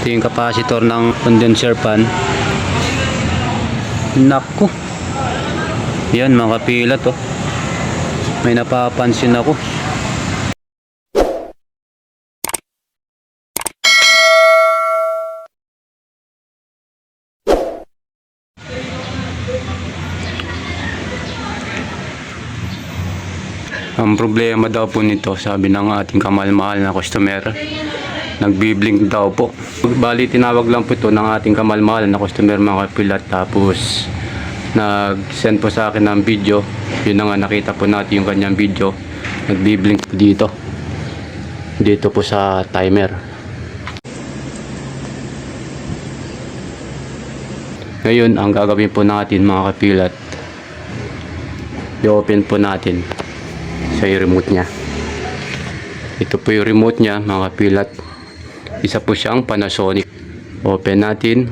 Ito yung capacitor ng condenser fan. Naku, yan mga kapilat, oh. May napapansin ako. Ang problema daw po nito, sabi ng ating kamahal-mahal na customer, nagbi-blink daw po. Bali, tinawag lang po ito ng ating kamahal-mahal na customer mga kapilat. Tapos nag-send po sa akin ng video. Yun na nga, nakita po natin yung kanyang video. Nagbi-blink po dito. Dito po sa timer. Ngayon, ang gagawin po natin mga kapilat, i-open po natin sa remote nya. Ito po yung remote nya mga kapilat. Isa po siyang Panasonic. Open natin.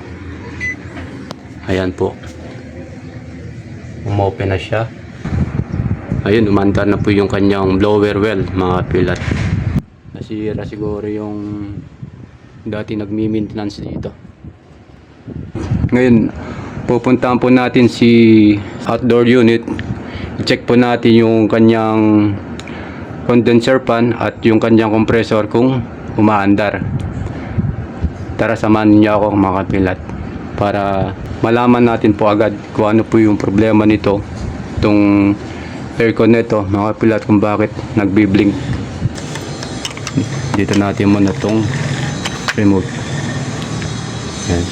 Ayan po. Umopen na siya. Ayun, umandar na po yung kanyang blower well mga kapilat. Nasira siguro yung dati nagmi-maintenance dito. Ngayon, pupuntahan po natin si outdoor unit. I-check po natin yung kanyang condenser fan at yung kanyang compressor kung umaandar. Tara, samahan niyo ako mga kapilat para malaman natin po agad kung ano po yung problema nito, itong aircon nito mga kapilat, kung bakit nagbi-blink. Dito natin muna itong remote. Ayan.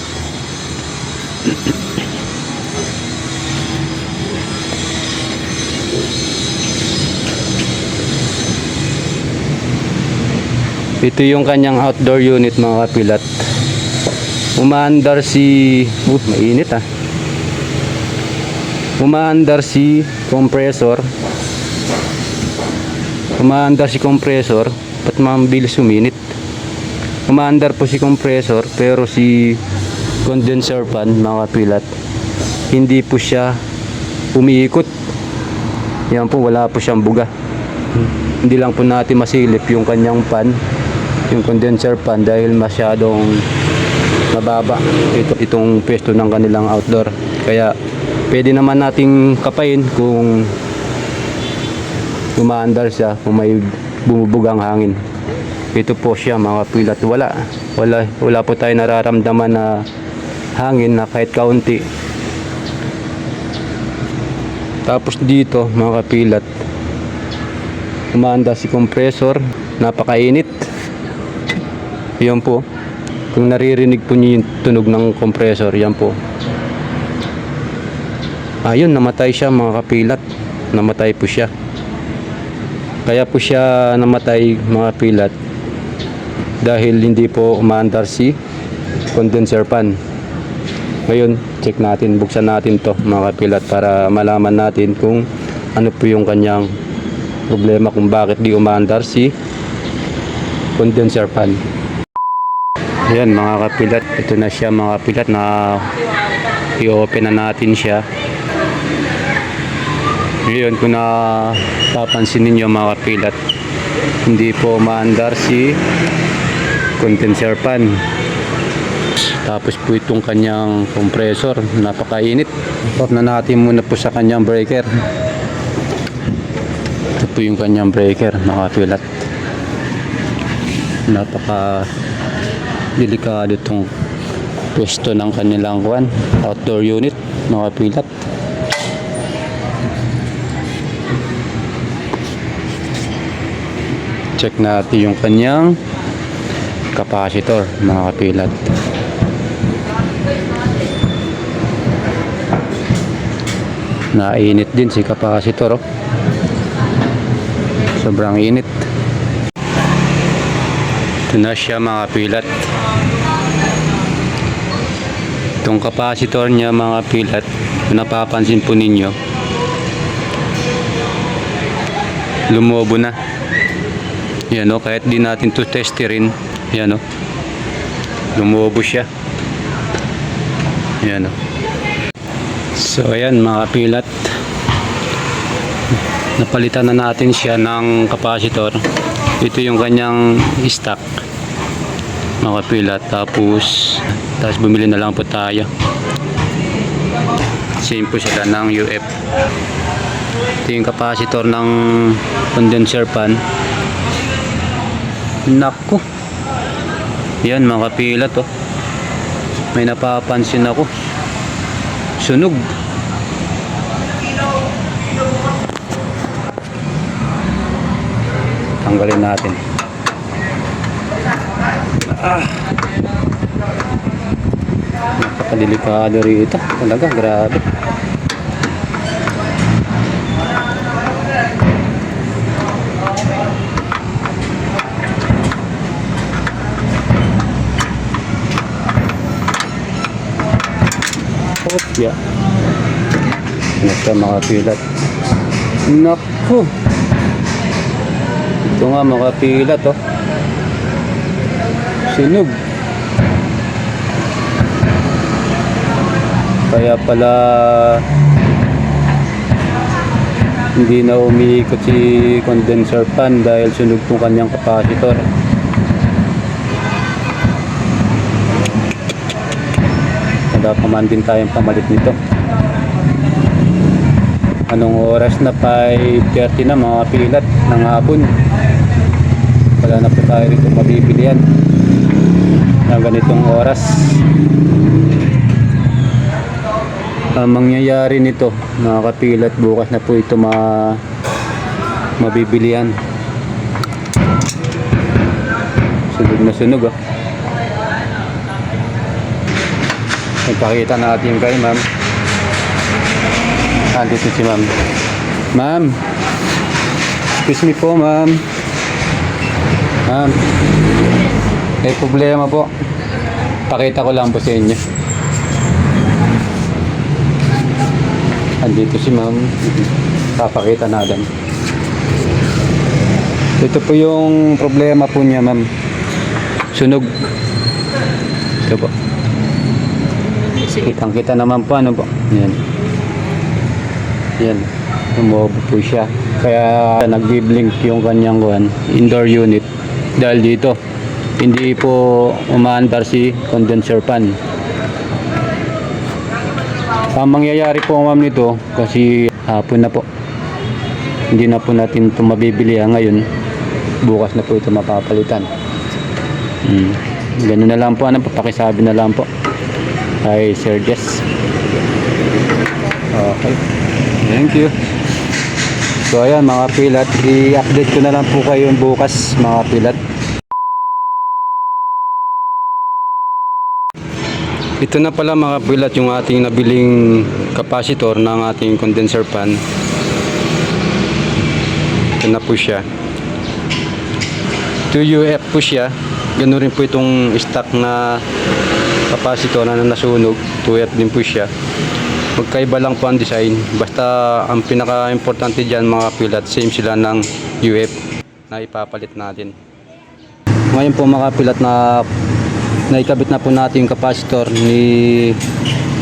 Ito yung kanyang outdoor unit mga kapilat. Umaandar si mainit umaandar si compressor. Umaandar si compressor. Ba't mabilis uminit? Umaandar po si compressor, pero si condenser fan mga kapilat, hindi po siya umiikot. Yan po, wala po siyang buga. Hindi lang po natin masilip yung kanyang fan, yung condenser fan, dahil masyadong mababa itong pwesto ng kanilang outdoor. Kaya pwede naman nating kapain kung umaandar siya, kung may bumubugang hangin. Ito po siya mga kapilat. Wala po tayo nararamdaman na hangin na kahit kaunti. Tapos dito mga kapilat, umaandar si compressor, napakainit. Yan po, kung naririnig po niyo yung tunog ng compressor, yan po. Ayun, namatay siya mga kapilat. Namatay po siya. Kaya po siya namatay mga kapilat, dahil hindi po umaandar si condenser fan. Ngayon, check natin, buksan natin to mga kapilat para malaman natin kung ano po yung kanyang problema, kung bakit di umaandar si condenser fan. Ayan mga kapilat, ito na siya mga kapilat, na i-open na natin siya. Ngayon, kung napapansin ninyo mga kapilat, hindi po umaandar si condenser fan. Tapos po itong kanyang compressor, napakainit. Off na natin muna po sa kanyang breaker. Ito po yung kanyang breaker mga kapilat. Napaka delikado itong pwesto ng kanilang outdoor unit mga kapilat. Check natin yung kanyang capacitor mga kapilat. Nainit din si capacitor, oh. Sobrang init. Ito na siya mga kapilat. Itong capacitor niya mga kapilat, kung napapansin po ninyo, lumobo na. Yan, oh, kahit di natin to testerin, yan, oh, lumobo siya. Yan, oh. So ayan mga kapilat, napalitan na natin siya ng capacitor. Ito yung kanyang stock. mga kapilat. Tapos bumili na lang po tayo. Same po sila ng UF. Ito yung capacitor ng condenser fan. Naku, yan mga kapilat, oh. May napapansin ako, sunog. Tanggalin natin. Napakadelikado rito talaga, grabe. Yeah. Nasa mga pilat. Naku. Ito nga mga pilat, oh. Sunog. Kaya pala hindi na umiikot si condenser fan dahil sunog po kanyang capacitor. Wala pa man din tayong pamalit nito. Anong oras na? 5:30 na mga pilat ng hapon. Wala na po tayo rito mabibili yan na ganitong oras. Ang mangyayari nito mga kapilat, bukas na po ito mabibili yan. Sunog na sunog, oh. Ipakita natin kay ma'am. Dito si ma'am. Ma'am, excuse me po ma'am. Ma'am, may problema po. Pakita ko lang po sa inyo. Andito si ma'am. Papakita natin. Ito po yung problema po niya ma'am. Sunog. Ito po. Kitang kita naman po, ano po. Yan. Yan. Umuobo po siya. Kaya nagbi-blink yung kanyang indoor unit. Dahil dito, hindi po umaandar si condenser fan. Ang mangyayari po ma'am nito, kasi hapon na po. Hindi na po natin ito mabibili ngayon. Bukas na po ito mapapalitan. Ganun na lang po, ano, papakisabi na lang po. Hi Sir Jess. Okay, thank you. So ayan mga pilat, i-update ko na lang po kayo bukas mga pilat. Ito na pala mga pilat yung ating nabiling capacitor ng ating condenser fan. Ito na po siya. 2UF po siya. Ganun rin po itong stock na capacitor na nasunog. 2UF din po siya. Magkaiba lang po ang design. Basta ang pinaka-importante dyan mga pilat, same sila ng UF na ipapalit natin. Ngayon po mga pilat na naikabit na po natin yung capacitor ni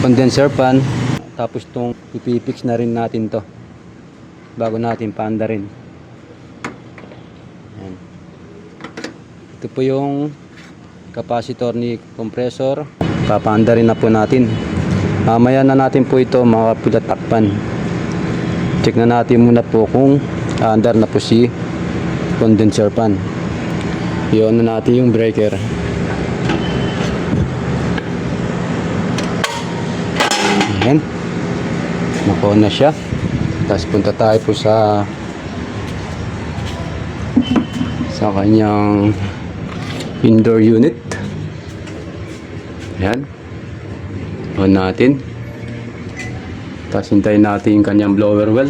condenser fan. Tapos itong ipipix na rin natin to bago natin paanda rin. Ayan. Ito po yung capacitor ni compressor. Papaanda rin na po natin. Mamaya na natin po ito mga pilat takpan. Check na natin muna po kung aandar na po si condenser fan. I-on na natin yung breaker. Ayan. Naka-on na siya. Tapos punta tayo po sa kanyang indoor unit. Ayan. On natin. Tapos hintayin natin yung kanyang blower well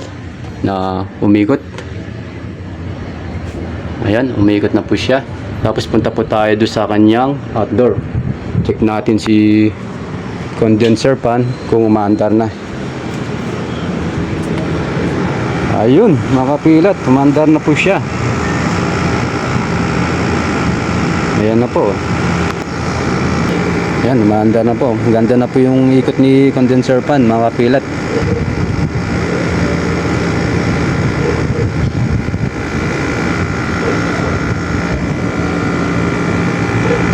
na umikot. Ayan, umikot na po siya. Tapos punta po tayo doon sa kanyang outdoor. Check natin si condenser fan kung umaandar na. Ayun, mga kapilat, umaandar na po siya. Ayan na po. Ayan, umaandar na po. Ganda na po yung ikot ni condenser fan, mga kapilat.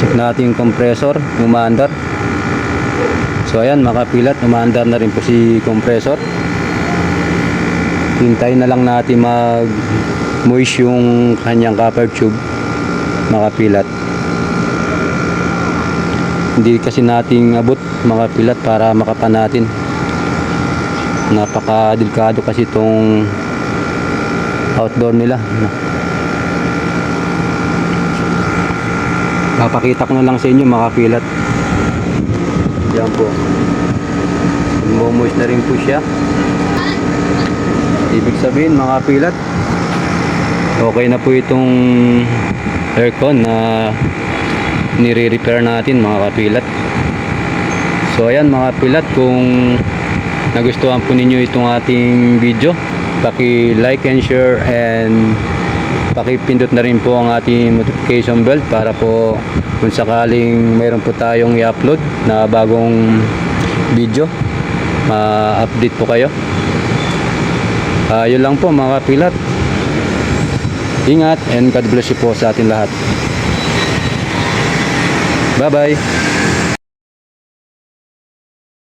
Check nating compressor umaandar. So ayan mga kapilat, umaandar na rin po si compressor. Hintayin na lang natin mag moist yung kanyang copper tube mga kapilat. Hindi kasi nating abot mga kapilat para makapan natin. Napaka-delikado kasi itong outdoor nila. Papakita ko na lang sa inyo mga kapilat. Yan po. Moist na rin po siya. Ibig sabihin mga kapilat, okay na po itong aircon na nire-repair natin mga kapilat. So ayan mga kapilat, kung nagustuhan po ninyo itong ating video, paki-like and share, and pakipindot na rin po ang ating notification bell para po kung sakaling mayroon po tayong i-upload na bagong video, ma-update po kayo. Yun lang po mga kapilat. Ingat and God bless you po sa atin lahat. Bye bye.